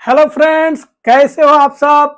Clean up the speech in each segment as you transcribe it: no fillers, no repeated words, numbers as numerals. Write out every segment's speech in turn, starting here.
Hello friends, कैसे हो आप सब।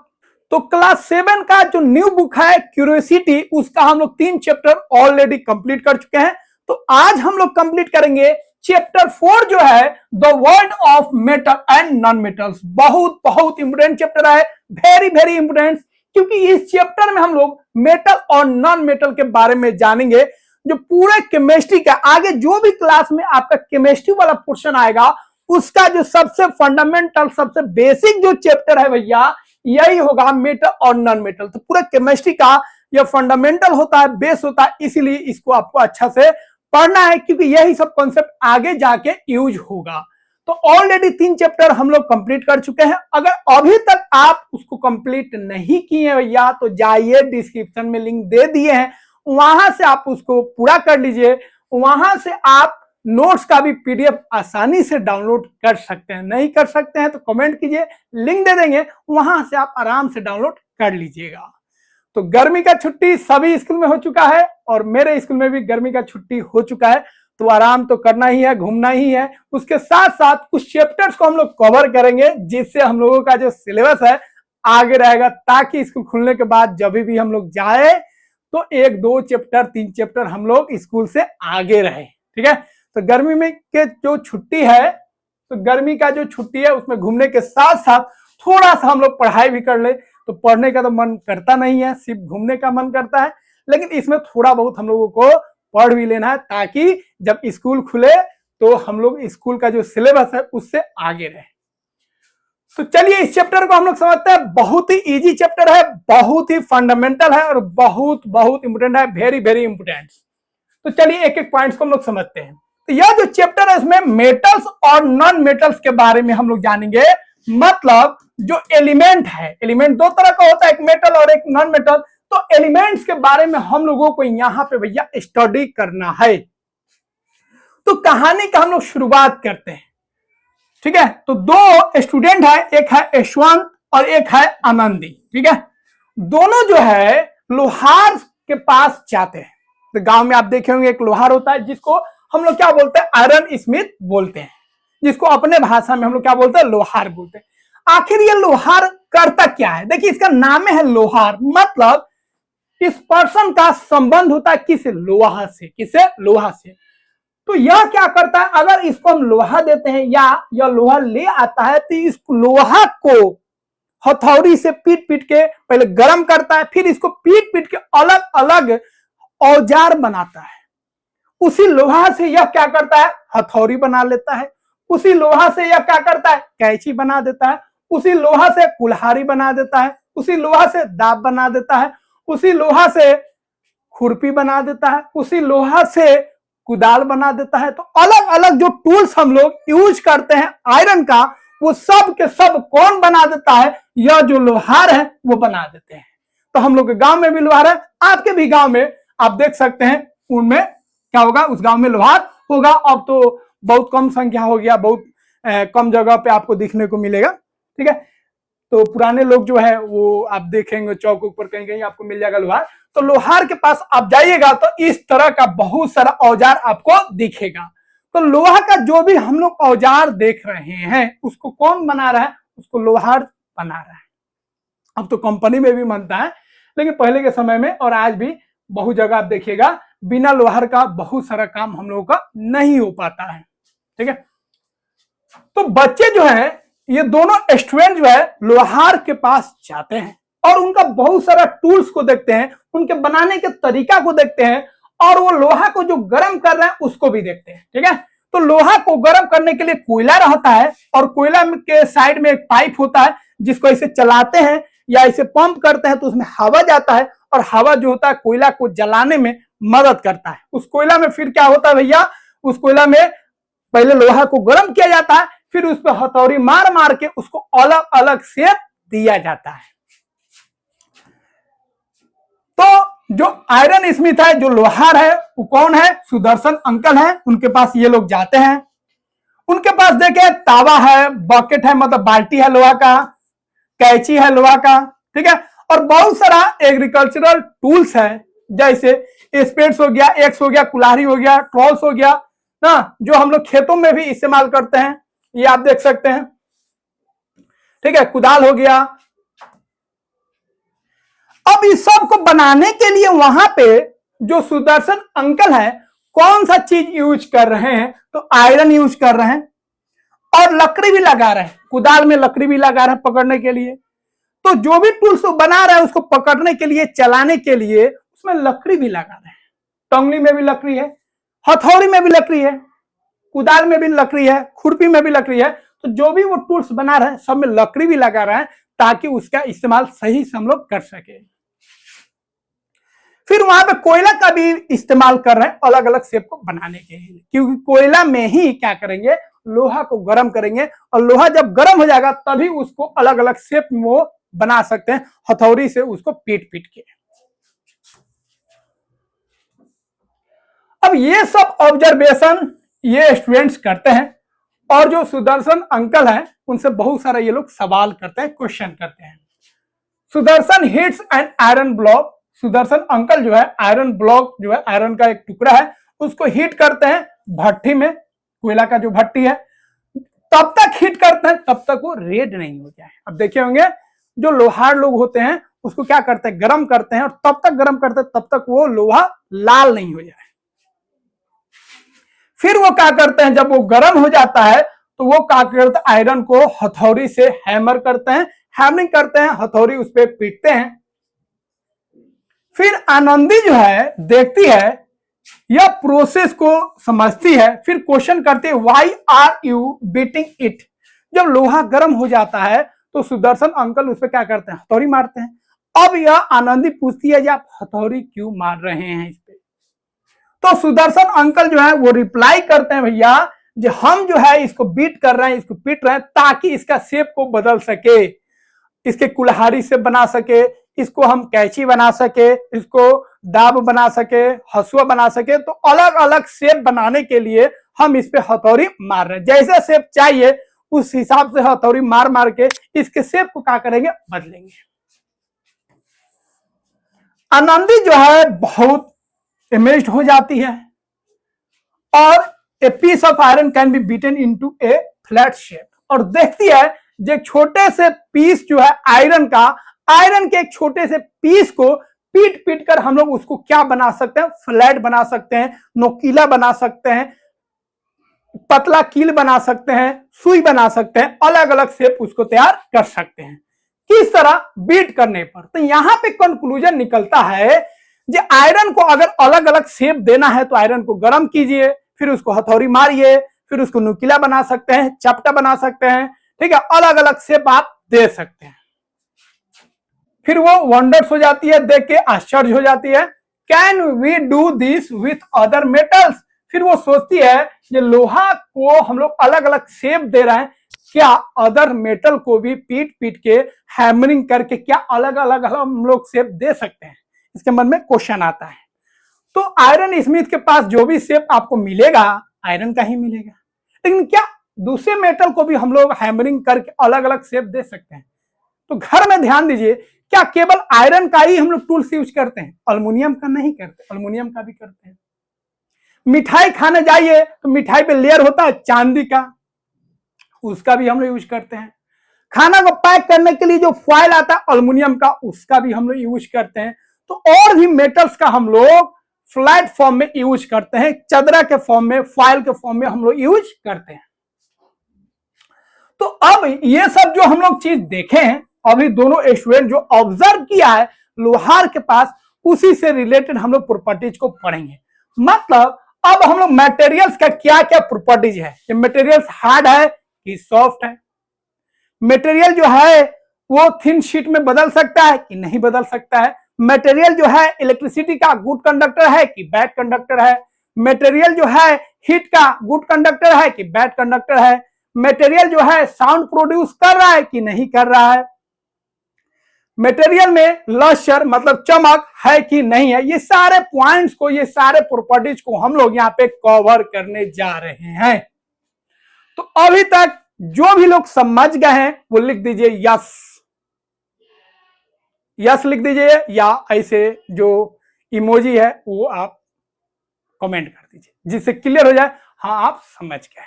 तो क्लास 7 का जो न्यू बुक है क्यूरियोसिटी, उसका हम लोग 3 चैप्टर ऑलरेडी कंप्लीट कर चुके हैं। तो आज हम लोग कंप्लीट करेंगे चैप्टर 4 जो है the world of metal and non metals. बहुत बहुत इंपोर्टेंट चैप्टर है, वेरी वेरी इंपोर्टेंट, क्योंकि इस चैप्टर में हम लोग मेटल और नॉन मेटल के बारे में जानेंगे। जो पूरे केमिस्ट्री का आगे जो भी क्लास में आपका केमिस्ट्री वाला पोर्शन आएगा, उसका जो सबसे फंडामेंटल सबसे बेसिक जो चैप्टर है भैया, यही होगा मेटल और नॉन मेटल। तो पूरा केमिस्ट्री का यह फंडामेंटल होता है, बेस होता है, इसीलिए इसको आपको अच्छा से पढ़ना है, क्योंकि यही सब कॉन्सेप्ट आगे जाके यूज होगा। तो ऑलरेडी 3 चैप्टर हम लोग कंप्लीट कर चुके हैं। अगर अभी तक आप उसको कंप्लीट नहीं किए भैया, तो जाइए, डिस्क्रिप्शन में लिंक दे दिए हैं, वहां से आप उसको पूरा कर लीजिए। वहां से आप नोट्स का भी पीडीएफ आसानी से डाउनलोड कर सकते हैं। नहीं कर सकते हैं तो कमेंट कीजिए, लिंक दे देंगे, वहां से आप आराम से डाउनलोड कर लीजिएगा। तो गर्मी का छुट्टी सभी स्कूल में हो चुका है, और मेरे स्कूल में भी गर्मी का छुट्टी हो चुका है। तो आराम तो करना ही है, घूमना ही है। उसके साथ साथ कुछ चैप्टर्स को हम लोग कवर करेंगे, जिससे हम लोगों का जो सिलेबस है आगे रहेगा, ताकि स्कूल खुलने के बाद जब भी हम लोग जाए तो 1-2 चैप्टर 3 चैप्टर हम लोग स्कूल से आगे रहे। ठीक है। तो गर्मी में के जो छुट्टी है, तो गर्मी का जो छुट्टी है उसमें घूमने के साथ साथ थोड़ा सा हम लोग पढ़ाई भी कर ले। तो पढ़ने का तो मन करता नहीं है, सिर्फ घूमने का मन करता है, लेकिन इसमें थोड़ा बहुत हम लोगों को पढ़ भी लेना है, ताकि जब स्कूल खुले तो हम लोग स्कूल का जो सिलेबस है उससे आगे रहे। तो चलिए इस चैप्टर को हम लोग समझते हैं। बहुत ही इजी चैप्टर है, बहुत ही फंडामेंटल है, और बहुत बहुत इंपोर्टेंट है, वेरी वेरी इंपोर्टेंट। तो चलिए एक एक पॉइंट्स को हम लोग समझते हैं। तो यह जो चैप्टर है इसमें मेटल्स और नॉन मेटल्स के बारे में हम लोग जानेंगे। मतलब जो एलिमेंट है, एलिमेंट 2 तरह का होता है, एक मेटल और एक नॉन मेटल। तो एलिमेंट्स के बारे में हम लोगों को यहाँ पे भैया स्टडी करना है। तो कहानी का हम लोग शुरुआत करते हैं। ठीक है। तो 2 स्टूडेंट है, एक है यशवंत और एक है आनंदी। ठीक है। दोनों जो है लोहार के पास जाते हैं। तो गांव में आप देखे होंगे एक लोहार होता है, जिसको हम लोग क्या बोलते हैं, आयरन स्मिथ बोलते हैं, जिसको अपने भाषा में हम लोग क्या बोलते हैं, लोहार बोलते हैं। आखिर ये लोहार करता क्या है? देखिए इसका नाम है लोहार, मतलब इस पर्सन का संबंध होता है किस, लोहा से। किसे? लोहा से। तो यह क्या करता है, अगर इसको हम लोहा देते हैं या यह लोहा ले आता है, तो इस लोहा को हथौड़ी से पीट पीट के पहले गर्म करता है, फिर इसको पीट पीट के अलग अलग औजार बनाता है। उसी लोहा से यह क्या करता है, हथौड़ी बना लेता है। उसी लोहा से यह क्या करता है, कैंची बना देता है। उसी लोहा से कुल्हाड़ी बना देता है। उसी लोहा से दाब बना देता है। उसी लोहा से खुरपी बना देता है। उसी लोहा से कुदाल बना देता है। तो अलग अलग जो टूल्स हम लोग यूज करते हैं आयरन का, वो सब के सब कौन बना देता है, यह जो लोहार है वो बना देते हैं। तो हम लोग के गांव में भी लोहार है, आपके भी गांव में आप देख सकते हैं, उनमें क्या होगा, उस गांव में लोहार होगा। अब तो बहुत कम संख्या हो गया, बहुत कम जगह पे आपको दिखने को मिलेगा। ठीक है। तो पुराने लोग जो है वो आप देखेंगे चौक ऊपर कहीं कहीं आपको मिल जाएगा लोहार। तो लोहार के पास आप जाइएगा तो इस तरह का बहुत सारा औजार आपको दिखेगा। तो लोहा का जो भी हम लोग औजार देख रहे हैं, उसको कौन बना रहा है, उसको लोहार बना रहा है। अब तो कंपनी में भी बनता है, लेकिन पहले के समय में और आज भी बहुत जगह आप देखिएगा, बिना लोहार का बहुत सारा काम हम लोगों का नहीं हो पाता है। ठीक है। तो बच्चे जो है, ये दोनों स्टूडेंट जो है लोहार के पास जाते हैं और उनका बहुत सारा टूल्स को देखते हैं, उनके बनाने के तरीका को देखते हैं, और वो लोहा को जो गर्म कर रहे हैं उसको भी देखते हैं। ठीक है। तो लोहा को गर्म करने के लिए कोयला रहता है, और कोयला के साइड में एक पाइप होता है, जिसको ऐसे चलाते हैं या ऐसे पंप करते हैं तो उसमें हवा जाता है, और हवा जो होता है कोयला को जलाने में मदद करता है। उस कोयला में फिर क्या होता है भैया, उस कोयला में पहले लोहा को गर्म किया जाता है, फिर उस पर हथौड़ी मार मार के उसको अलग अलग शेप दिया जाता है। तो जो आयरन स्मिथ है, जो लोहार है, वो कौन है, सुदर्शन अंकल है। उनके पास ये लोग जाते हैं। उनके पास देखे तावा है, बकेट है, मतलब बाल्टी है लोहा का, कैंची है लोहा का। ठीक है। और बहुत सारा एग्रीकल्चरल टूल्स है, जैसे स्पेड्स हो गया, एक्स हो गया, कुल्हाड़ी हो गया, ट्रॉल्स हो गया ना, जो हम लोग खेतों में भी इस्तेमाल करते हैं। ये आप देख सकते हैं। ठीक है, कुदाल हो गया। अब इस सब को बनाने के लिए वहां पे जो सुदर्शन अंकल है कौन सा चीज यूज कर रहे हैं, तो आयरन यूज कर रहे हैं और लकड़ी भी लगा रहे हैं, कुदाल में लकड़ी भी लगा रहे हैं पकड़ने के लिए। तो जो भी टूल्स बना रहा है उसको पकड़ने के लिए, चलाने के लिए उसमें लकड़ी भी लगा रहे हैं। टंगली में भी लकड़ी है, हथौड़ी में भी लकड़ी है, कुदाल में भी लकड़ी है, खुरपी में भी लकड़ी है। तो जो भी वो टूल्स बना रहे हैं सब में लकड़ी भी लगा रहे हैं ताकि उसका इस्तेमाल सही से हम लोग कर सके। फिर वहां पे कोयला का भी इस्तेमाल कर रहे हैं अलग अलग शेप को बनाने के लिए, क्योंकि कोयला में ही क्या करेंगे, लोहा को गर्म करेंगे और लोहा जब गर्म हो जाएगा तभी उसको अलग अलग शेप में वो बना सकते हैं, हथौड़ी से उसको पीट पीट के। अब ये सब ऑब्जर्वेशन ये स्टूडेंट्स करते हैं और जो सुदर्शन अंकल हैं उनसे बहुत सारा ये लोग सवाल करते हैं, क्वेश्चन करते हैं। Sudarshan hits an iron block, Sudarshan uncle जो है आयरन ब्लॉक जो है आयरन का एक टुकड़ा है उसको हिट करते हैं भट्टी में, कोयला का जो भट्टी है, तब तक हिट करते हैं तब तक वो रेड नहीं हो जाए। अब देखे होंगे जो लोहार लोग होते हैं उसको क्या करते हैं, गर्म करते हैं और तब तक गर्म करते हैं तब तक वो लोहा लाल नहीं हो जाए। फिर वो क्या करते हैं, जब वो गर्म हो जाता है तो वो क्या करते हैं, आयरन को हथौड़ी से हैमर करते हैं, हैमरिंग करते हैं, हथौड़ी उस पर पीटते हैं। फिर आनंदी जो है देखती है, यह प्रोसेस को समझती है, फिर क्वेश्चन करती है why are you beating it. जब लोहा गर्म हो जाता है तो सुदर्शन अंकल उस पर क्या करते हैं, हथौड़ी मारते हैं। अब यह आनंदी पूछती है कि आप हथौड़ी क्यों मार रहे हैं इस पे। तो सुदर्शन अंकल जो है वो रिप्लाई करते हैं, भैया जो हम जो है इसको बीट कर रहे हैं, इसको पीट रहे हैं ताकि इसका शेप को बदल सके, इसके कुल्हाड़ी से बना सके, इसको हम कैंची बना सके, इसको दाब बना सके, हसुआ बना सके। तो अलग अलग शेप बनाने के लिए हम इस पे हथौड़ी मार रहे हैं, जैसे शेप चाहिए उस हिसाब से हथौड़ी मार मार के इसके शेप को क्या करेंगे, बदलेंगे। आनंदी जो है बहुत अमेज्ड हो जाती है और a piece of iron can be beaten into a flat shape, और देखती है जो छोटे से पीस जो है आयरन का, आयरन के एक छोटे से पीस को पीट पीट कर हम लोग उसको क्या बना सकते हैं, फ्लैट बना सकते हैं, नोकीला बना सकते हैं, पतला कील बना सकते हैं, सुई बना सकते हैं, अलग अलग शेप उसको तैयार कर सकते हैं किस तरह, बीट करने पर। तो यहां पे कंक्लूजन निकलता है जो आयरन को अगर अलग अलग शेप देना है तो आयरन को गर्म कीजिए, फिर उसको हथौड़ी मारिए, फिर उसको नुकीला बना सकते हैं, चपटा बना सकते हैं, ठीक है, अलग अलग शेप आप दे सकते हैं। फिर वो वंडर्स हो जाती है, देख के आश्चर्य हो जाती है, can we do this with other metals. फिर वो सोचती है ये लोहा को हम लोग अलग अलग शेप दे रहे हैं, क्या अदर मेटल को भी पीट पीट के हैमरिंग करके क्या अलग अलग हम लोग शेप दे सकते हैं। इसके मन में क्वेश्चन आता है। तो आयरन स्मिथ के पास जो भी शेप आपको मिलेगा आयरन का ही मिलेगा, लेकिन क्या दूसरे मेटल को भी हम लोग हैमरिंग करके अलग अलग शेप दे सकते हैं। तो घर में ध्यान दीजिए, क्या केवल आयरन का ही हम लोग टूल्स यूज करते हैं, अल्युमिनियम का नहीं करते, अल्युमिनियम का भी करते हैं। मिठाई खाने जाइए तो मिठाई पे लेयर होता है चांदी का, उसका भी हम लोग यूज करते हैं। खाना को पैक करने के लिए जो फॉइल आता है अल्युमिनियम का, उसका भी हम लोग यूज करते हैं। तो और भी मेटल्स का हम लोग फ्लैट फॉर्म में यूज करते हैं, चदरा के फॉर्म में, फॉइल के फॉर्म में हम लोग यूज करते हैं। तो अब ये सब जो हम लोग चीज देखे हैं, अभी दोनों स्टूडेंट जो ऑब्जर्व किया है लोहार के पास, उसी से रिलेटेड हम लोग प्रॉपर्टीज को पढ़ेंगे। मतलब अब हम लोग मटेरियल्स का क्या क्या प्रॉपर्टीज है, ये मटेरियल्स हार्ड है कि सॉफ्ट है, मटेरियल जो है वो थिन शीट में बदल सकता है कि नहीं बदल सकता है, मटेरियल जो है इलेक्ट्रिसिटी का गुड कंडक्टर है कि बैड कंडक्टर है, मटेरियल जो है हीट का गुड कंडक्टर है कि बैड कंडक्टर है, मटेरियल जो है साउंड प्रोड्यूस कर रहा है कि नहीं कर रहा है, मटेरियल में लस्टर मतलब चमक है कि नहीं है। ये सारे पॉइंट्स को, ये सारे प्रॉपर्टीज को हम लोग यहाँ पे कवर करने जा रहे हैं। तो अभी तक जो भी लोग समझ गए हैं वो लिख दीजिए यस, यस लिख दीजिए, या ऐसे जो इमोजी है वो आप कमेंट कर दीजिए जिससे क्लियर हो जाए हाँ आप समझ गए।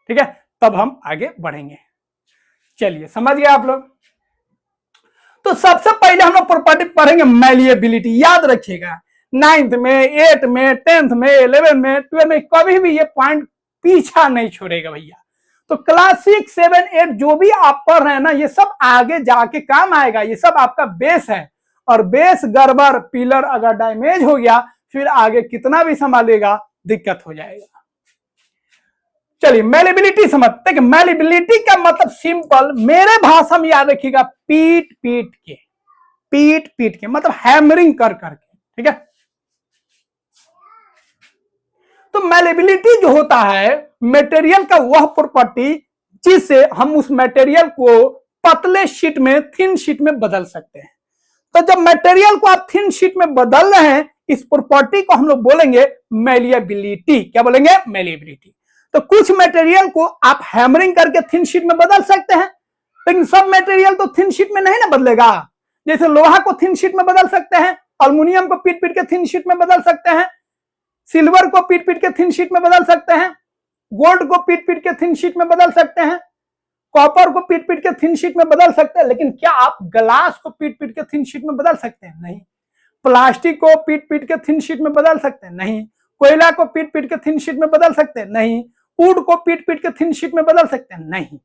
ठीक है, तब हम आगे बढ़ेंगे। चलिए समझ गए आप लोग। तो सबसे पहले हम लोग प्रॉपर्टी पढ़ेंगे मैलिएबिलिटी। याद रखिएगा 9th में, 8th में, 10th में, 11th में, 12th में कभी भी ये पॉइंट पीछा नहीं छोड़ेगा भैया। तो क्लास 6, 7, 8 जो भी आप पढ़ रहे हैं ना, ये सब आगे जाके काम आएगा। ये सब आपका बेस है, और बेस गड़बड़, पिलर अगर डैमेज हो गया फिर आगे कितना भी संभालेगा दिक्कत हो जाएगा। चलिए मैलिएबिलिटी समझते हैं। मैलिएबिलिटी का मतलब सिंपल, मेरे भाषा में याद रखिएगा, पीट पीट के, पीट पीट के मतलब हैमरिंग कर करके, ठीक है। तो मैलिएबिलिटी जो होता है मटेरियल का वह प्रॉपर्टी जिससे हम उस मटेरियल को पतले शीट में, थिन शीट में बदल सकते हैं। तो जब मटेरियल को आप थिन शीट में बदल रहे हैं, इस प्रॉपर्टी को हम लोग बोलेंगे मैलिएबिलिटी। क्या बोलेंगे? मैलिएबिलिटी। तो कुछ मटेरियल को आप हैमरिंग करके थिन शीट में बदल सकते हैं, लेकिन सब मटेरियल तो थिन शीट में नहीं ना बदलेगा। जैसे लोहा को थिन शीट में बदल सकते हैं, अल्युमिनियम को पीट पीट के थिन शीट में बदल सकते हैं, सिल्वर को पीट पीट के थिन शीट में बदल सकते हैं, गोल्ड को पीट पीट के थिन शीट में बदल सकते हैं, कॉपर को पीट पीट के थिन शीट में बदल सकते हैं। लेकिन क्या आप ग्लास को पीट पीट के थिन शीट में बदल सकते हैं? नहीं। प्लास्टिक को पीट पीट के थिन शीट में बदल सकते हैं? नहीं। कोयला को पीट पीट के थिन शीट में बदल सकते हैं? नहीं। वुड को पीट पीट के थिन शीट में बदल सकते हैं? नहीं।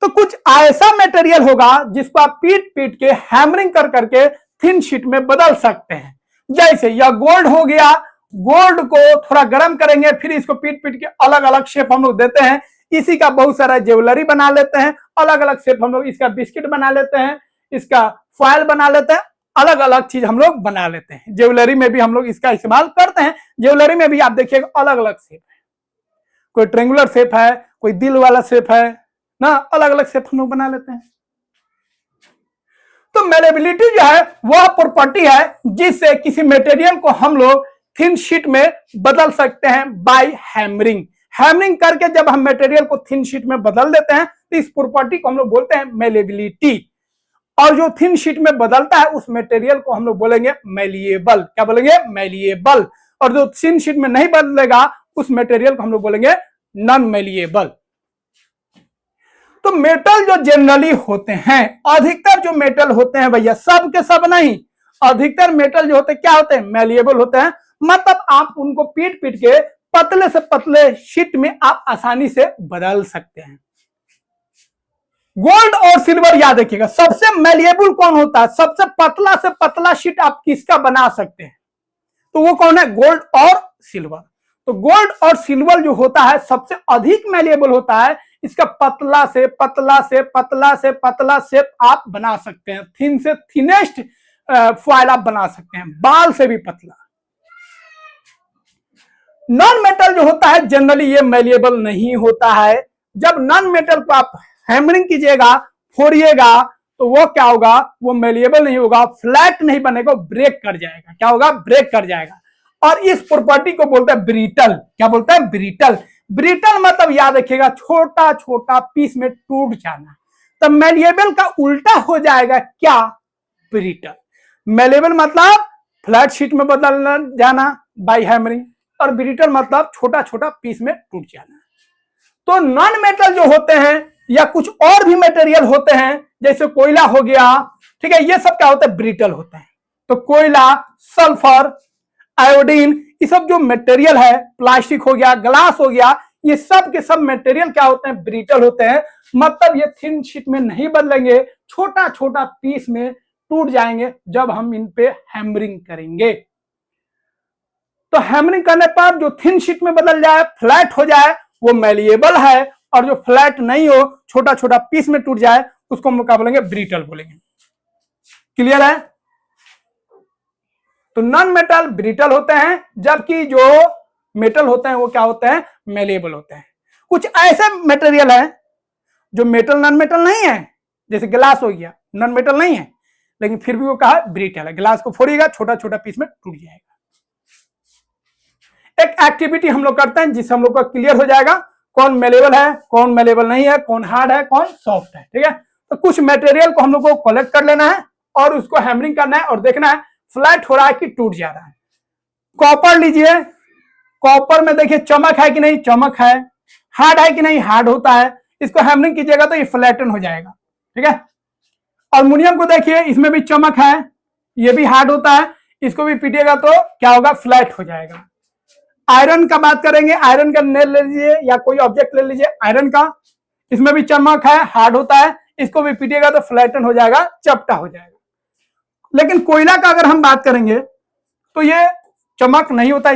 तो कुछ ऐसा मटेरियल होगा जिसको आप पीट पीट के हैमरिंग कर करके थिन शीट में बदल सकते हैं। जैसे यह गोल्ड हो गया, गोल्ड को थोड़ा गर्म करेंगे, फिर इसको पीट पीट के अलग अलग शेप हम लोग देते हैं। इसी का बहुत सारा ज्वेलरी बना लेते हैं, अलग अलग शेप हम लोग, इसका बिस्किट बना लेते हैं, इसका फॉयल बना लेते हैं, अलग अलग चीज हम लोग बना लेते हैं। ज्वेलरी में भी हम लोग इसका इस्तेमाल करते हैं। ज्वेलरी में भी आप देखिएगा अलग अलग शेप है, कोई ट्रेंगुलर शेप है, कोई दिल वाला शेप है ना, अलग अलग शेप हम लोग बना लेते हैं। तो मैलिएबिलिटी जो है वह प्रॉपर्टी है जिससे किसी मटेरियल को हम लोग थिन शीट में बदल सकते हैं बाय हैमरिंग। हैमरिंग करके जब हम मटेरियल को थिन शीट में बदल देते हैं तो इस प्रॉपर्टी को हम लोग बोलते हैं मैलिएबिलिटी। और जो थिन शीट में बदलता है उस मटेरियल को हम लोग बोलेंगे मैलिएबल। क्या बोलेंगे? मैलिएबल। और जो थिन शीट में नहीं बदलेगा उस मटेरियल को हम लोग बोलेंगे नॉन मैलिएबल। तो मेटल जो जनरली होते हैं, अधिकतर जो मेटल होते हैं भैया, सब के सब नहीं, अधिकतर मेटल जो होते हैं क्या होते हैं? मैलिएबल होते हैं। मतलब आप उनको पीट पीट के पतले से पतले शीट में आप आसानी से बदल सकते हैं। गोल्ड और सिल्वर याद रखिएगा, सबसे मैलिएबल कौन होता है? सबसे पतला से पतला शीट आप किसका बना सकते हैं? तो वो कौन है? गोल्ड और सिल्वर। तो गोल्ड और सिल्वर जो होता है सबसे अधिक मैलिएबल होता है। इसका पतला से पतला से पतला से पतला शेप आप बना सकते हैं, थिन से थिनेस्ट फॉयल आप बना सकते हैं, बाल से भी पतला। नॉन मेटल जो होता है जनरली ये मैलिएबल नहीं होता है। जब नॉन मेटल को आप हैमरिंग कीजिएगा, फोड़िएगा, तो वो क्या होगा? वो मैलिएबल नहीं होगा, फ्लैट नहीं बनेगा, ब्रेक कर जाएगा। क्या होगा? ब्रेक कर जाएगा। और इस प्रॉपर्टी को बोलते हैं ब्रिटल। क्या बोलते हैं? ब्रिटल। ब्रिटल मतलब याद रखिएगा छोटा छोटा पीस में टूट जाना। तो मैलिएबल का उल्टा हो जाएगा क्या? ब्रिटल। मैलिएबल मतलब फ्लैट शीट में बदलना जाना बाय हैमरिंग, और ब्रिटल मतलब छोटा छोटा पीस में टूट जाना। तो नॉन मेटल जो होते हैं या कुछ और भी मटेरियल होते हैं, जैसे कोयला हो गया, ठीक है, ये सब क्या होता है? ब्रिटल होते हैं। तो कोयला, सल्फर, आयोडीन, ये सब जो मटेरियल है, प्लास्टिक हो गया, ग्लास हो गया, ये सब के सब मटेरियल क्या होते हैं? ब्रिटल होते हैं। मतलब ये थिन शीट में नहीं बदलेंगे, छोटा छोटा पीस में टूट जाएंगे जब हम इन पे हैमरिंग करेंगे। तो हैमरिंग करने पर जो थिन शीट में बदल जाए, फ्लैट हो जाए, वो मैलिएबल है। और जो फ्लैट नहीं हो, छोटा छोटा पीस में टूट जाए, उसको हम क्या बोलेंगे? ब्रिटल बोलेंगे। क्लियर है? तो नॉन मेटल ब्रिटल होते हैं, जबकि जो मेटल होते हैं वो क्या होते हैं? मैलिएबल होते हैं। कुछ ऐसे मटेरियल है जो मेटल नॉन मेटल नहीं है, जैसे ग्लास हो गया, नॉन मेटल नहीं है, लेकिन फिर भी वो कहा ब्रिटल है। ग्लास को फोड़िएगा, छोटा छोटा पीस में टूट जाएगा। एक एक्टिविटी हम लोग करते हैं जिससे हम लोग का क्लियर हो जाएगा कौन मैलिएबल है, कौन मैलिएबल नहीं है, कौन हार्ड है, कौन सॉफ्ट है। ठीक है, तो कुछ मटेरियल को हम लोग को कलेक्ट कर लेना है और उसको हैमरिंग करना है और देखना है फ्लैट हो रहा है कि टूट जा रहा है। कॉपर लीजिए, कॉपर में देखिए चमक है कि नहीं, चमक है, हार्ड है कि नहीं, हार्ड होता है। इसको हैमरिंग कीजिएगा तो ये फ्लैटन हो जाएगा। ठीक है, अल्युमिनियम को देखिए, इसमें भी चमक है, ये भी हार्ड होता है, इसको भी पीटिएगा तो क्या होगा, फ्लैट हो जाएगा। आयरन का बात करेंगे, आयरन का नेल ले लीजिए या कोई ऑब्जेक्ट ले लीजिए आयरन का, इसमें भी चमक है, हार्ड होता है, इसको भी पीटिएगा तो फ्लैटन हो जाएगा, चपटा हो जाएगा। लेकिन कोयला का अगर हम बात करेंगे तो ये चमक नहीं होता,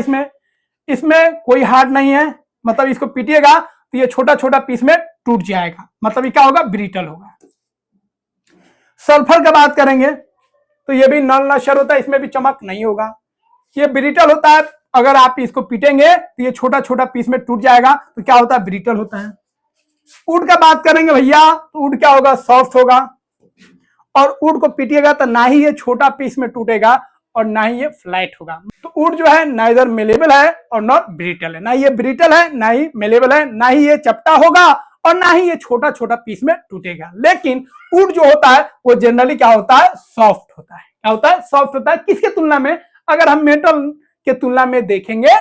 इसमें कोई हार्ड नहीं है, मतलब इसको पीटिएगा तो ये छोटा छोटा पीस में टूट जाएगा, मतलब ये क्या होगा, ब्रिटल होगा। सल्फर का बात करेंगे तो ये भी नॉन नशर होता है, इसमें भी चमक नहीं होगा, ये ब्रिटल होता है, अगर आप इसको पीटेंगे तो ये छोटा छोटा पीस में टूट जाएगा, तो क्या होता है, ब्रिटल होता है। वुड का बात करेंगे भैया तो वुड क्या होगा, सॉफ्ट होगा, और वुड को पीटिएगा तो ना ही ये छोटा पीस में टूटेगा और ना ही ये फ्लैट होगा। तो वुड जो है ना इधर मेलेबल है और नॉट ब्रिटल है, ना ये ब्रिटल है ना ही मेलेबल है, ना ही ये चपटा होगा और ना ही ये छोटा छोटा पीस में टूटेगा। लेकिन वुड जो होता है वो जनरली क्या होता है, सॉफ्ट होता है। क्या होता है, सॉफ्ट होता है। किसके तुलना में, अगर हम मेटल के तुलना में देखेंगे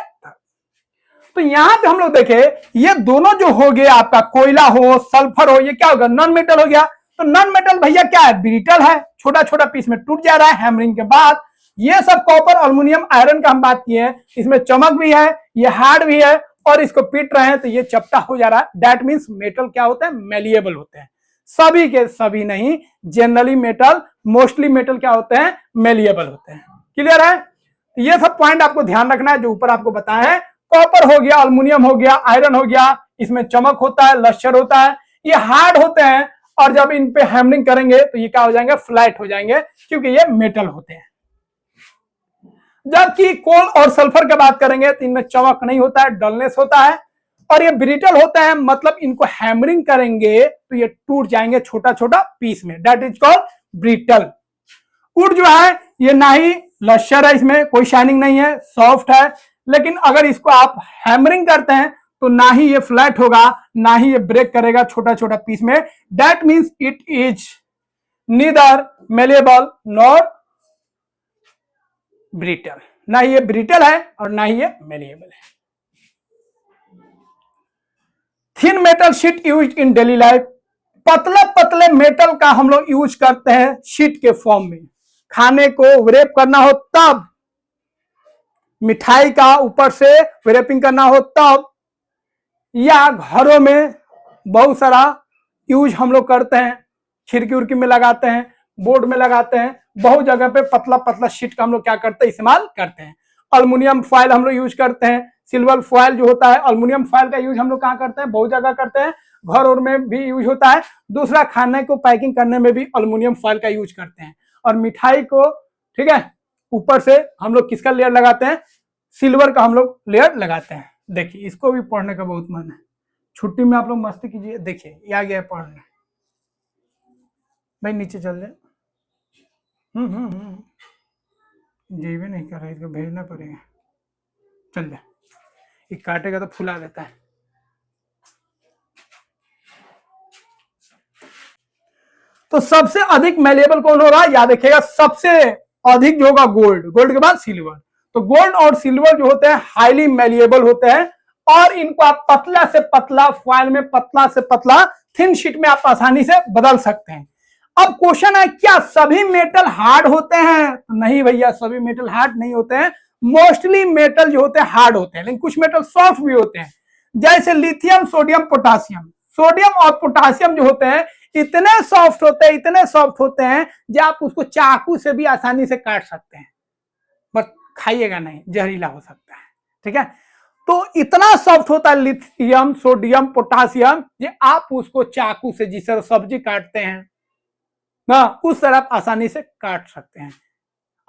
तो यहां पे हम लोग देखें, ये दोनों जो हो गए, आपका कोयला हो सल्फर हो, ये क्या होगा, नॉन मेटल हो गया। तो नॉन मेटल भैया क्या है, ब्रिटल है, छोटा छोटा पीस में टूट जा रहा है हैमरिंग के बाद। ये सब कॉपर अल्युमिनियम आयरन का हम बात किए हैं, इसमें चमक भी है, ये हार्ड भी है, और इसको पीट रहे हैं तो ये चपटा हो जा रहा है। दैट मीन्स मेटल क्या होते हैं, मेलिएबल होते हैं। सभी के सभी नहीं, जनरली मेटल, मोस्टली मेटल क्या होते हैं, मेलिएबल होते हैं। क्लियर है, ये सब पॉइंट आपको ध्यान रखना है जो ऊपर आपको बताया है। कॉपर हो गया, अल्युमिनियम हो गया, आयरन हो गया, इसमें चमक होता है, लश्चर होता है, ये हार्ड होते हैं, और जब इन पे हैमरिंग करेंगे तो ये क्या हो जाएंगे, फ्लैट हो जाएंगे, क्योंकि ये मेटल होते हैं। जबकि कोल और सल्फर की बात करेंगे तो इनमें चमक नहीं होता है, डलनेस होता है, और ये ब्रिटल होता है, मतलब इनको हैमरिंग करेंगे तो ये टूट जाएंगे छोटा छोटा पीस में, that is called brittle. Would जो है ये ना ही लश्चर है, इसमें कोई शाइनिंग नहीं है, सॉफ्ट है, लेकिन अगर इसको आप हैमरिंग करते हैं तो ना ही ये फ्लैट होगा, ना ही ये ब्रेक करेगा छोटा छोटा पीस में। That means it is neither malleable nor brittle, ना ही ये ब्रिटल है और ना ही ये मेलिएबल है। Thin metal sheet use in daily life, पतले पतले मेटल का हम लोग यूज करते हैं शीट के फॉर्म में, खाने को व्रेप करना हो तब, मिठाई का ऊपर से व्रेपिंग करना हो तब, या घरों में बहुत सारा यूज हम लोग करते हैं, खिड़की उड़की में लगाते हैं, बोर्ड में लगाते हैं, बहुत जगह पे पतला पतला शीट का हम लोग क्या करते हैं, इस्तेमाल करते हैं। अल्युमिनियम फॉयल हम लोग यूज करते हैं, सिल्वर फॉयल जो होता है, अल्युमिनियम फॉयल का यूज हम लोग कहाँ करते हैं, बहुत जगह करते हैं, घर और में भी यूज होता है। दूसरा, खाने को पैकिंग करने में भी अल्युमिनियम फॉयल का यूज करते हैं। और मिठाई को, ठीक है, ऊपर से हम लोग किसका लेयर लगाते हैं, सिल्वर का हम लोग लेयर लगाते हैं। देखिए, इसको भी पढ़ने का बहुत मन है, छुट्टी में आप लोग मस्ती कीजिए। देखिए ये आ गया पढ़ने, भाई नीचे चल जाए, जी भी नहीं कर रहा, इसको भेजना पड़ेगा, चल जाए, ये काटेगा तो फुला देता है। तो सबसे अधिक मेलेबल कौन होगा, याद रखिएगा, सबसे अधिक जो होगा गोल्ड, गोल्ड के बाद सिल्वर। तो गोल्ड और सिल्वर जो होते हैं हाईली मेलिएबल होते हैं, और इनको आप पतला से पतला फॉयल में, पतला से पतला थिन शीट में आप आसानी से बदल सकते हैं। अब क्वेश्चन है, क्या सभी मेटल हार्ड होते हैं? तो नहीं भैया, सभी मेटल हार्ड नहीं होते हैं। मोस्टली मेटल जो होते हैं हार्ड होते हैं, लेकिन कुछ मेटल सॉफ्ट भी होते हैं, जैसे लिथियम, सोडियम, पोटासियम। सोडियम और पोटासियम जो होते हैं इतने सॉफ्ट होते हैं, इतने सॉफ्ट होते हैं जो आप उसको चाकू से भी आसानी से काट सकते हैं, बस खाइएगा नहीं, जहरीला हो सकता है। ठीक है, तो इतना सॉफ्ट होता है लिथियम, सोडियम, पोटासियम, जो आप उसको चाकू से जिस तरह सब्जी काटते हैं ना, उस तरह आप आसानी से काट सकते हैं।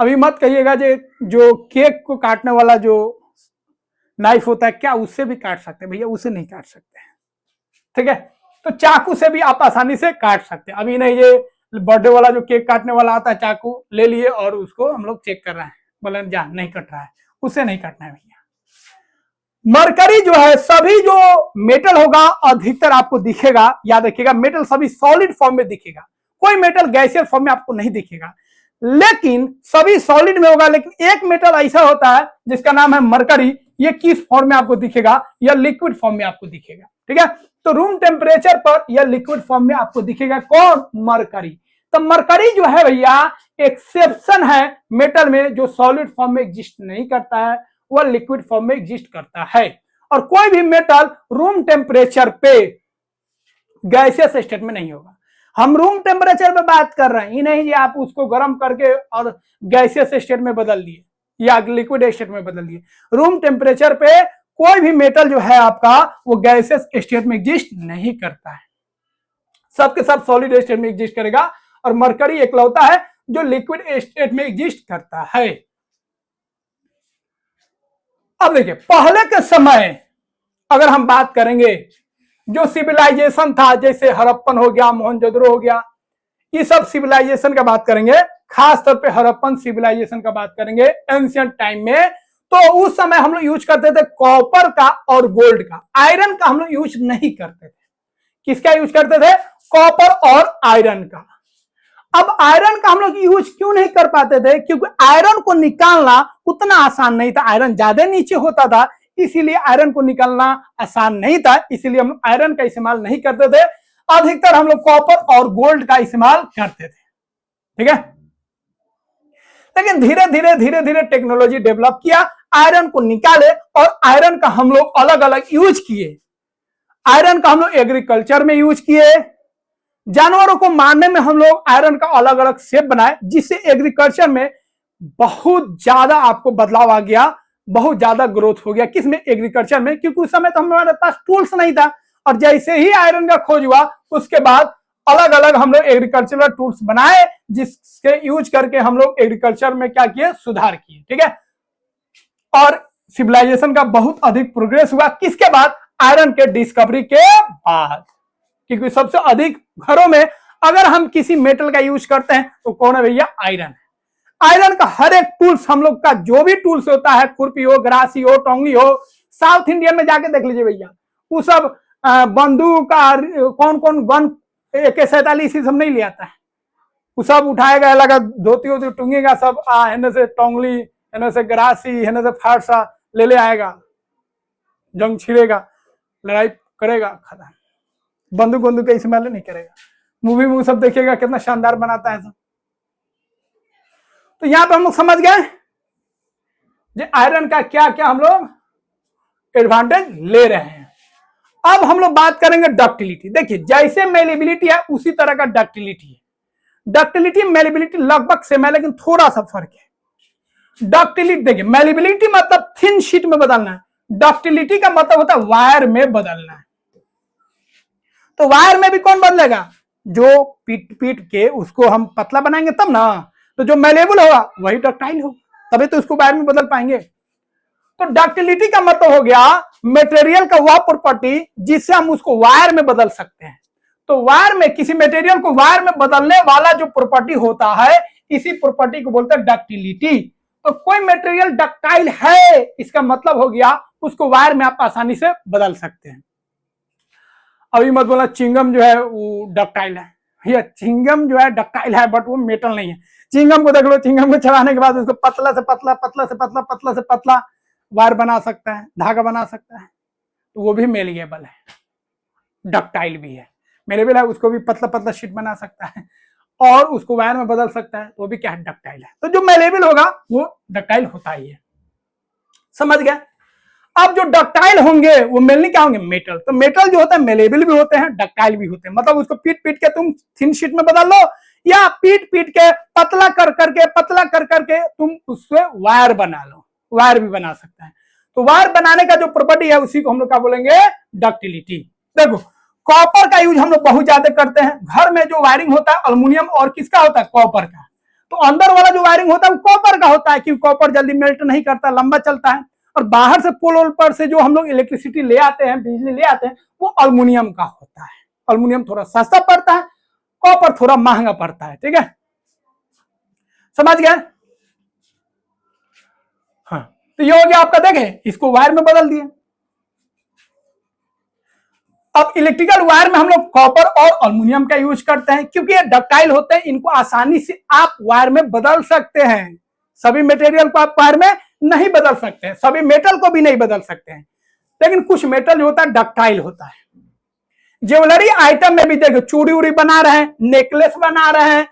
अभी मत कहिएगा जो केक को काटने वाला जो नाइफ होता है, क्या उससे भी काट सकते हैं? भैया उससे नहीं काट सकते हैं। ठीक है, तो चाकू से भी आप आसानी से काट सकते हैं। अभी नहीं, ये बर्थडे वाला जो केक काटने वाला आता है, चाकू ले लिए और उसको हम लोग चेक कर रहे हैं, बोले जा नहीं कट रहा है, उससे नहीं काटना है भैया। मरकरी जो है, सभी जो मेटल होगा अधिकतर आपको दिखेगा, याद रखिएगा, मेटल सभी सॉलिड फॉर्म में दिखेगा, कोई मेटल गैसियर फॉर्म में आपको नहीं दिखेगा, लेकिन सभी सॉलिड में होगा। लेकिन एक मेटल ऐसा होता है जिसका नाम है मरकरी, ये किस फॉर्म में आपको दिखेगा, या लिक्विड फॉर्म में आपको दिखेगा। ठीक है, तो रूम टेम्परेचर पर या लिक्विड फॉर्म में आपको दिखेगा कौन, मरकरी। तो मरकरी जो है भैया एक्सेप्शन है मेटल में, जो सॉलिड फॉर्म में एग्जिस्ट नहीं करता है, वह लिक्विड फॉर्म में एग्जिस्ट करता है। और कोई भी मेटल रूम टेम्परेचर पे गैसियस स्टेट में नहीं होगा। हम रूम टेम्परेचर पे बात कर रहे हैं, ये नहीं कि आप उसको गर्म करके और गैसियस स्टेट में बदल दिए या लिक्विड स्टेट में बदल दिए। रूम टेम्परेचर पे कोई भी मेटल जो है आपका वो गैसियस स्टेट में एग्जिस्ट नहीं करता है, सबके सब सॉलिड स्टेट में एग्जिस्ट करेगा। और मरकरी इकलौता है जो लिक्विड स्टेट में एग्जिस्ट करता है। अब देखिए, पहले के समय अगर हम बात करेंगे, जो सिविलाइजेशन था, जैसे हड़प्पन हो गया, मोहनजोदड़ो हो गया, ये सब सिविलाइजेशन का बात करेंगे, खास तौर पे हड़प्पन सिविलाइजेशन का बात करेंगे एंशिएंट टाइम में। तो उस समय हम लोग यूज करते थे कॉपर का और गोल्ड का, आयरन का हम लोग यूज नहीं करते थे। किसका यूज करते थे, कॉपर और आयरन का। अब आयरन का हम लोग यूज क्यों नहीं कर पाते थे, क्योंकि आयरन को निकालना उतना आसान नहीं था, आयरन ज्यादा नीचे होता था, इसीलिए आयरन को निकालना आसान नहीं था, इसीलिए हम आयरन का इस्तेमाल नहीं करते थे। अधिकतर हम लोग कॉपर और गोल्ड का इस्तेमाल करते थे। ठीक है, लेकिन धीरे धीरे टेक्नोलॉजी डेवलप किया, आयरन को निकाले और आयरन का हम लोग अलग अलग यूज किए। आयरन का हम लोग एग्रीकल्चर में यूज किए, जानवरों को मारने में हम लोग आयरन का अलग अलग शेप बनाए, जिससे एग्रीकल्चर में बहुत ज्यादा आपको बदलाव आ गया, बहुत ज्यादा ग्रोथ हो गया। किसमें, एग्रीकल्चर में, क्योंकि उस समय तो हमारे पास टूल्स नहीं था। और जैसे ही आयरन का खोज हुआ उसके बाद अलग अलग हम लोग एग्रीकल्चरल टूल्स बनाए, जिसके यूज करके हम लोग एग्रीकल्चर में क्या किए, सुधार किए। ठीक है, और सिविलाइजेशन का बहुत अधिक प्रोग्रेस हुआ किसके बाद, आयरन के डिस्कवरी के बाद। क्योंकि सबसे अधिक घरों में अगर हम किसी मेटल का यूज करते हैं तो कौन है भैया, आयरन है। आयरन का हर एक टूल्स, हम लोग का जो भी टूल्स होता है, खुरपी हो, गरासी हो, टोंगली हो, साउथ इंडियन में जाके देख लीजिए भैया, वो सब बंदूक कौन कौन गन AK-47 सब नहीं ले आता है, वो सब उठाएगा, लगा धोती होती टूंगेगा सब, हेने से टोंगली, हेने से गरासी, हेने से फारसा ले आएगा, जंग छिड़ेगा, लड़ाई करेगा, खत्म। बंदूक का इस्तेमाल नहीं करेगा। मूवी में सब देखिएगा कितना शानदार बनाता है सब। तो यहां पे हम लोग समझ गए आयरन का क्या क्या हम लोग एडवांटेज ले रहे हैं। अब हम लोग बात करेंगे डक्टिलिटी। देखिए, जैसे मेलेबिलिटी है उसी तरह का डक्टिलिटी है। डक्टिलिटी मेलेबिलिटी लगभग सेम है, लेकिन थोड़ा सा फर्क है। डक्टिलिटी देखिए, मेलेबिलिटी मतलब थिन शीट में बदलना है, डक्टिलिटी का मतलब होता है वायर में बदलना है। तो वायर में भी कौन बदलेगा, जो पीट के उसको हम पतला बनाएंगे तब ना, तो जो मेलेबल होगा वही डक्टाइल होगा, तभी तो उसको वायर में बदल पाएंगे। तो डक्टिलिटी का मतलब हो गया मटेरियल का वह प्रॉपर्टी जिससे हम उसको वायर में बदल सकते हैं। तो वायर में, किसी मटेरियल को वायर में बदलने वाला जो प्रॉपर्टी होता है, इसी प्रॉपर्टी को बोलते हैं डक्टिलिटी। तो कोई मटेरियल डक्टाइल है, इसका मतलब हो गया उसको वायर में आप आसानी से बदल सकते हैं। अभी मत बोला चिंगम जो है वो डक्टाइल है, भैया चिंगम जो है डक्टाइल है बट वो मेटल नहीं है। चिंगम को देख लो, चिंगम को चलाने के बाद उसको पतला से पतला, पतला से पतला, पतला से पतला वायर बना सकता है, धागा बना सकता है, तो वो भी मेलिएबल है, डक्टाइल भी है। मेलेबल है, उसको भी पतला पतला शीट बना सकता है और उसको वायर में बदल सकता है, तो वो भी क्या है, डक्टाइल है। तो जो मेलेबल होगा वो डक्टाइल होता ही है, समझ गए। अब जो डक्टाइल होंगे वो मेनली क्या होंगे, मेटल। तो मेटल जो होता है मेलेबल भी होते हैं, डक्टाइल भी होते हैं। मतलब उसको पीट के तुम थिन शीट में बदल लो, या पीट के पतला कर करके तुम उससे वायर बना लो, वायर भी बना सकता है। तो वायर बनाने का जो प्रॉपर्टी है उसी को हम लोग क्या बोलेंगे, डक्टिलिटी। देखो, कॉपर का यूज हम लोग बहुत ज्यादा करते हैं। घर में जो वायरिंग होता है अल्युमिनियम और किसका होता है, कॉपर का। तो अंदर वाला जो वायरिंग होता है वो कॉपर का होता है, क्योंकि कॉपर जल्दी मेल्ट नहीं करता, लंबा चलता है। और बाहर से पोल पर से जो हम लोग इलेक्ट्रिसिटी ले आते हैं, बिजली ले आते हैं, वो अल्युमिनियम का होता है। अल्युमिनियम थोड़ा सस्ता पड़ता है, कॉपर थोड़ा महंगा पड़ता है। ठीक है, समझ गए। हाँ, तो ये हो गया आपका, देखें इसको वायर में बदल दिए। अब इलेक्ट्रिकल वायर में हम लोग कॉपर और अल्युमिनियम का यूज करते हैं, क्योंकि ये डक्टाइल होते हैं, इनको आसानी से आप वायर में बदल सकते हैं। सभी मटेरियल को आप वायर में नहीं बदल सकते हैं, सभी मेटल को भी नहीं बदल सकते हैं, लेकिन कुछ मेटल जो होता है डक्टाइल होता है। ज्वेलरी आइटम में भी देखो, चूड़ी उड़ी बना रहे हैं, नेकलेस बना रहे हैं,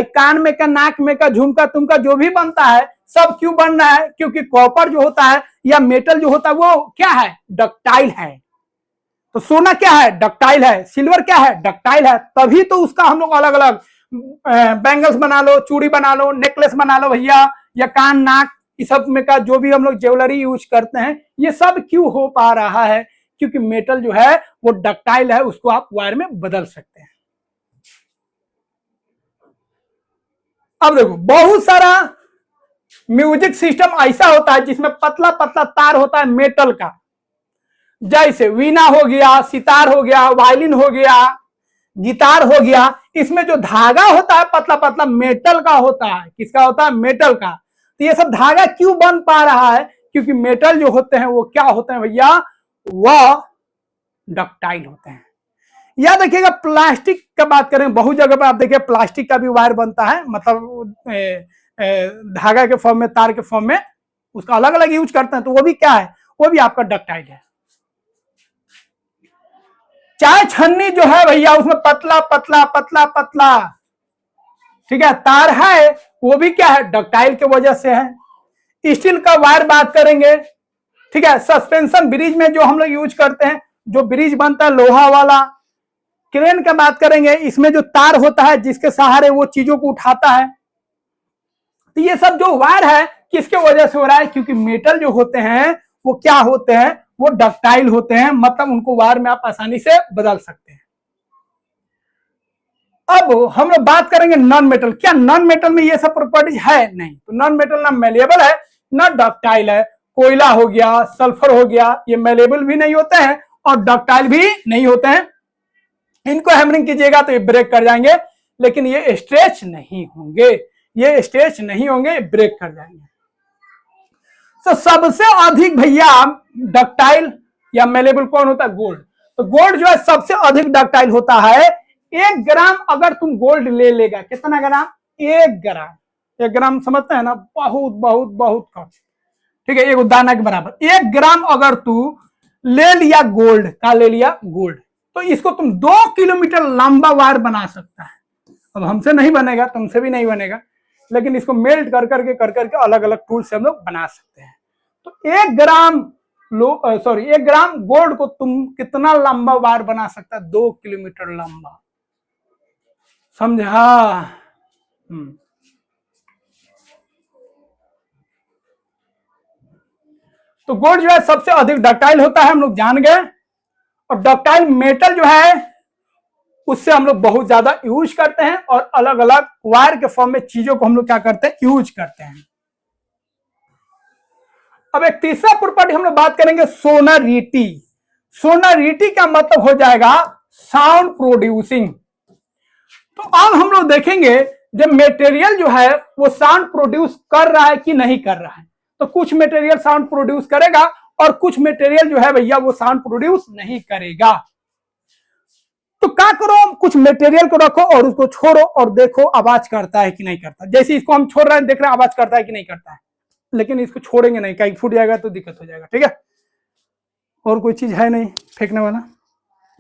कान में का, नाक में का, झुमका तुमका जो भी बनता है सब क्यों बन रहा है? क्योंकि कॉपर जो होता है या मेटल जो होता है वो क्या है? डक्टाइल है। तो सोना क्या है? डक्टाइल है। सिल्वर क्या है? डक्टाइल है। तभी तो उसका हम लोग अलग अलग बैंगल्स बना लो, चूड़ी बना लो, नेकलेस बना लो भैया, या कान नाक इस सब में का जो भी हम लोग ज्वेलरी यूज करते हैं, ये सब क्यों हो पा रहा है? क्योंकि मेटल जो है वो डक्टाइल है, उसको आप वायर में बदल सकते हैं। अब देखो, बहुत सारा म्यूजिक सिस्टम ऐसा होता है जिसमें पतला पतला तार होता है मेटल का, जैसे वीणा हो गया, सितार हो गया, वायलिन हो गया, गिटार हो गया। इसमें जो धागा होता है पतला पतला मेटल का होता है। किसका होता है? मेटल का। तो ये सब धागा क्यों बन पा रहा है? क्योंकि मेटल जो होते हैं वो क्या होते हैं भैया? वह डक्टाइल होते हैं। या देखिएगा, प्लास्टिक का बात करें, बहुत जगह पे आप देखिए प्लास्टिक का भी वायर बनता है, मतलब धागा के फॉर्म में, तार के फॉर्म में, उसका अलग अलग यूज करते हैं, तो वो भी क्या है? वो भी आपका डक्टाइल है। चाय छन्नी जो है भैया, उसमें पतला पतला पतला पतला, ठीक है, तार है, वो भी क्या है? डक्टाइल के वजह से है। स्टील का वायर बात करेंगे, ठीक है। सस्पेंशन ब्रिज में जो हम लोग यूज करते हैं, जो ब्रिज बनता है लोहा वाला। क्रेन का बात करेंगे, इसमें जो तार होता है जिसके सहारे वो चीजों को उठाता है। तो ये सब जो वायर है किसके वजह से हो रहा है? क्योंकि मेटल जो होते हैं वो क्या होते हैं? वो डक्टाइल होते हैं, मतलब उनको वायर में आप आसानी से बदल सकते हैं। अब हम लोग बात करेंगे नॉन मेटल। क्या नॉन मेटल में ये सब प्रॉपर्टीज है? नहीं। तो नॉन मेटल ना मेलेबल है ना डक्टाइल है। कोयला हो गया, सल्फर हो गया, ये मेलेबल भी नहीं होते हैं और डक्टाइल भी नहीं होते हैं। इनको हैमरिंग कीजिएगा तो ये ब्रेक कर जाएंगे, लेकिन ये स्ट्रेच नहीं होंगे, ये स्ट्रेच नहीं होंगे, ये ब्रेक कर जाएंगे। तो सबसे अधिक भैया डक्टाइल या मेलेबल कौन होता है? गोल्ड। तो गोल्ड जो है सबसे अधिक डक्टाइल होता है। 1 ग्राम अगर तुम गोल्ड ले लेगा, कितना ग्राम? 1 ग्राम। 1 ग्राम समझते हैं ना? बहुत बहुत बहुत कम, ठीक है, एक दाना के बराबर। 1 ग्राम अगर तू ले लिया गोल्ड का, ले लिया गोल्ड, तो इसको तुम 2 किलोमीटर लंबा वायर बना सकता है। अब हमसे नहीं बनेगा, तुमसे भी नहीं बनेगा, लेकिन इसको मेल्ट कर करके अलग अलग टूल से हम लोग बना सकते हैं। तो 1 ग्राम 1 ग्राम गोल्ड को तुम कितना लंबा वायर बना सकता है? 2 किलोमीटर लंबा। समझा? तो गोल्ड जो है सबसे अधिक डक्टाइल होता है, हम लोग जान गए। और डक्टाइल मेटल जो है उससे हम लोग बहुत ज्यादा यूज करते हैं और अलग अलग वायर के फॉर्म में चीजों को हम लोग क्या करते हैं? यूज करते हैं। अब एक तीसरा प्रॉपर्टी हम लोग बात करेंगे, सोनोरिटी। सोनोरिटी का मतलब हो जाएगा साउंड प्रोड्यूसिंग। तो अब हम लोग देखेंगे जब मटेरियल जो है वो साउंड प्रोड्यूस कर रहा है कि नहीं कर रहा है। तो कुछ मटेरियल साउंड प्रोड्यूस करेगा और कुछ मटेरियल जो है भैया वो साउंड प्रोड्यूस नहीं करेगा। तो क्या करो, कुछ मटेरियल को रखो और उसको छोड़ो और देखो आवाज करता है कि नहीं करता। जैसे इसको हम छोड़ रहे हैं, देख रहे हैं आवाज करता है कि नहीं करता है, लेकिन इसको छोड़ेंगे नहीं, कहीं फूट जाएगा तो दिक्कत हो जाएगा, ठीक है। और कोई चीज है नहीं फेंकने वाला,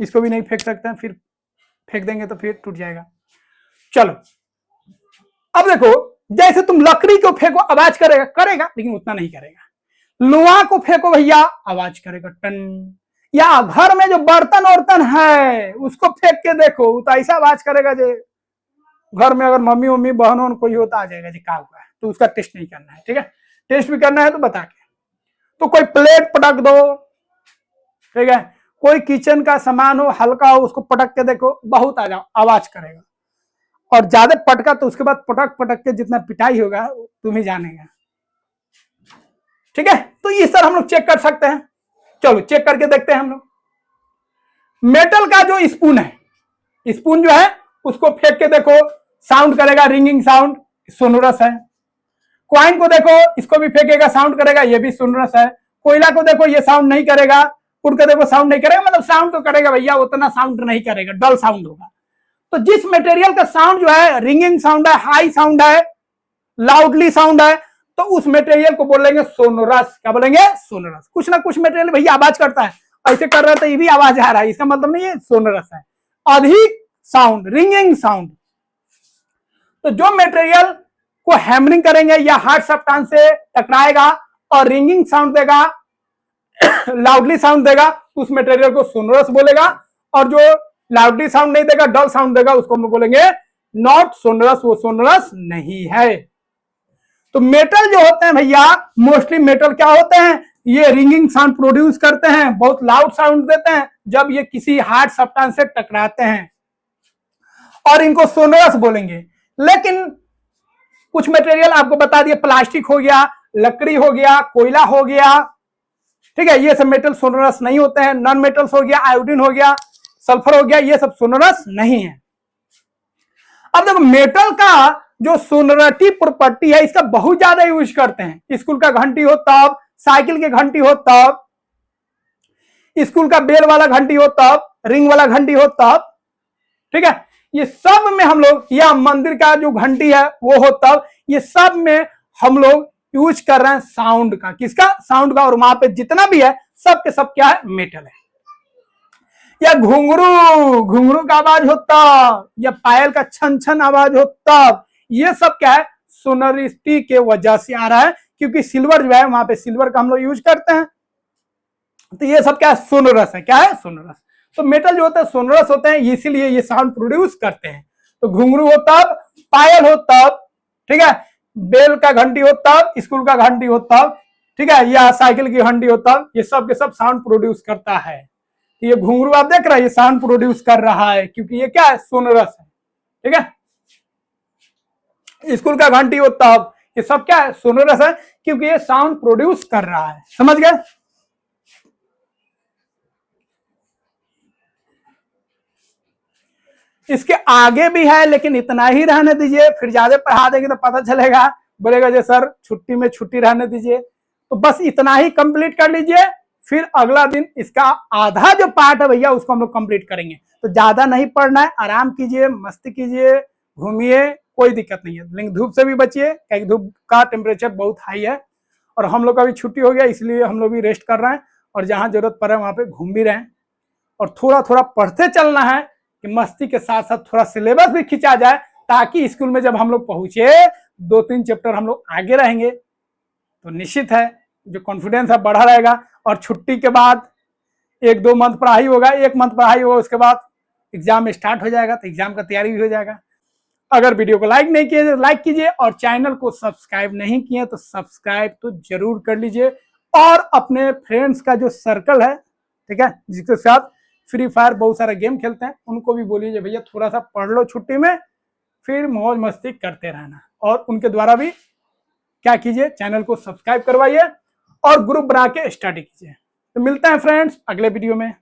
इसको भी नहीं फेंक सकते हैं, फिर फेंक देंगे तो फिर टूट जाएगा। चलो अब देखो, जैसे तुम लकड़ी को फेंको आवाज करेगा, करेगा लेकिन उतना नहीं करेगा। लोहा को फेंको भैया आवाज करेगा, टन। या घर में जो बर्तन वर्तन है उसको फेंक के देखो, तो ऐसा आवाज करेगा जो घर में अगर मम्मी मम्मी बहन वहन कोई होता आ जाएगा जी क्या हुआ है, तो उसका टेस्ट नहीं करना है, ठीक है। टेस्ट भी करना है तो बता के। तो कोई प्लेट पटक दो, ठीक है, कोई किचन का सामान हो हल्का हो उसको पटक के देखो, बहुत आवाज करेगा। और ज्यादा पटका तो उसके बाद पटक पटक के जितना पिटाई होगा तुम ही जानेगा, ठीक है। तो इस तरह हम लोग चेक कर सकते हैं। चलो चेक करके देखते हैं हम लोग। मेटल का जो स्पून है, स्पून जो है उसको फेंक के देखो, साउंड करेगा, रिंगिंग साउंड, सोनोरस है। कॉइन को देखो, इसको भी फेंकेगा साउंड करेगा, ये भी सोनोरस है। कोयला को देखो, ये साउंड नहीं करेगा, उड़ के देखो साउंड नहीं करेगा, मतलब साउंड तो करेगा भैया, उतना साउंड नहीं करेगा, डल साउंड होगा। तो जिस मटेरियल का साउंड जो है रिंगिंग साउंड है, हाई साउंड है, लाउडली साउंड है, तो उस मटेरियल को बोलेंगे सोनोरस। क्या बोलेंगे? सोनोरस। कुछ ना कुछ मटेरियल भैया आवाज करता है, ऐसे कर रहे तो ये भी आवाज आ रहा है, इसका मतलब नहीं है सोनोरस है। अधिक साउंड, रिंगिंग साउंड। तो जो मटेरियल को हैमरिंग करेंगे या हार्ड सब्सटेंस से टकराएगा और रिंगिंग साउंड देगा, लाउडली साउंड देगा, उस मटेरियल को सोनोरस बोलेगा। और जो लाउडली साउंड नहीं देगा, डल साउंड देगा, उसको हम बोलेंगे नॉट सोनोरस, वो सोनोरस नहीं है। तो मेटल जो होते हैं भैया, मोस्टली मेटल क्या होते हैं, ये रिंगिंग साउंड प्रोड्यूस करते हैं, बहुत लाउड साउंड देते हैं जब ये किसी हार्ड सब्सटेंस से टकराते हैं, और इनको सोनोरस बोलेंगे। लेकिन कुछ मटेरियल आपको बता दिया, प्लास्टिक हो गया, लकड़ी हो गया, कोयला हो गया, ठीक है, ये सब मेटल सोनोरस नहीं होते हैं। नॉन मेटल्स हो गया, आयोडीन हो गया, सल्फर हो गया, ये सब सोनोरस नहीं है। अब देखो मेटल का जो सोनोरिटी प्रॉपर्टी है, इसका बहुत ज्यादा यूज करते हैं। स्कूल का घंटी हो तब, साइकिल के घंटी हो तब, स्कूल का बेल वाला घंटी हो तब, रिंग वाला घंटी हो तब, ठीक है, ये सब में हम लोग, या मंदिर का जो घंटी है वो हो तब, ये सब में हम लोग यूज कर रहे हैं साउंड का। किसका? साउंड का। और वहां पे जितना भी है सब के सब क्या है? मेटल है। या घुंघरू, घुंघरू का आवाज होता, या पायल का छन छन आवाज होता, ये सब क्या है? सोनोरिटी के वजह से आ रहा है, क्योंकि सिल्वर जो है वहां पे सिल्वर का हम लोग यूज करते हैं। तो ये सब क्या है? सोनोरस है। क्या है? सोनोरस। तो मेटल जो होता है सोनोरस होते हैं, इसीलिए ये साउंड प्रोड्यूस करते हैं। तो घुंघरू हो तब, पायल हो तब, ठीक है, बेल का घंटी हो तब, स्कूल का घंटी हो तब, ठीक है, या साइकिल की घंटी हो तब, ये सब के सब साउंड प्रोड्यूस करता है। तो ये घुंघरू आप देख रहे हैं, ये साउंड प्रोड्यूस कर रहा है, क्योंकि ये क्या है? सोनोरस है। ठीक है, स्कूल का घंटी हो तब, ये सब क्या है? सोनोरस है, क्योंकि ये साउंड प्रोड्यूस कर रहा है। समझ गए? इसके आगे भी है, लेकिन इतना ही रहने दीजिए, फिर ज्यादा पढ़ा देंगे तो पता चलेगा, बोलेगा जो सर छुट्टी में छुट्टी रहने दीजिए। तो बस इतना ही कंप्लीट कर लीजिए, फिर अगला दिन इसका आधा जो पार्ट है भैया उसको हम लोग कंप्लीट करेंगे। तो ज्यादा नहीं पढ़ना है, आराम कीजिए, मस्ती कीजिए, घूमिए, कोई दिक्कत नहीं है। लेकिन धूप से भी बचिए, क्योंकि धूप का टेम्परेचर बहुत हाई है, और हम लोग का भी छुट्टी हो गया, इसलिए हम लोग भी रेस्ट कर रहे हैं, और जहां जरूरत पड़े वहां पे घूम भी रहे हैं। और थोड़ा थोड़ा पढ़ते चलना है, कि मस्ती के साथ साथ थोड़ा सिलेबस भी खिंचा जाए, ताकि स्कूल में जब हम लोग पहुंचे 2-3 चैप्टर हम लोग आगे रहेंगे, तो निश्चित है जो कॉन्फिडेंस है बढ़ा रहेगा। और छुट्टी के बाद 1-2 मंथ पढ़ाई होगा, 1 मंथ पढ़ाई होगा, उसके बाद एग्जाम स्टार्ट हो जाएगा, तो एग्जाम का तैयारी भी हो जाएगा। अगर वीडियो को लाइक नहीं किए तो लाइक कीजिए, और चैनल को सब्सक्राइब नहीं किए तो सब्सक्राइब तो जरूर कर लीजिए। और अपने फ्रेंड्स का जो सर्कल है, ठीक है, जिसके साथ फ्री फायर बहुत सारा गेम खेलते हैं, उनको भी बोलिए भैया थोड़ा सा पढ़ लो छुट्टी में, फिर मौज मस्ती करते रहना। और उनके द्वारा भी क्या कीजिए, चैनल को सब्सक्राइब करवाइए और ग्रुप बना के स्टडी कीजिए। तो मिलते हैं फ्रेंड्स अगले वीडियो में।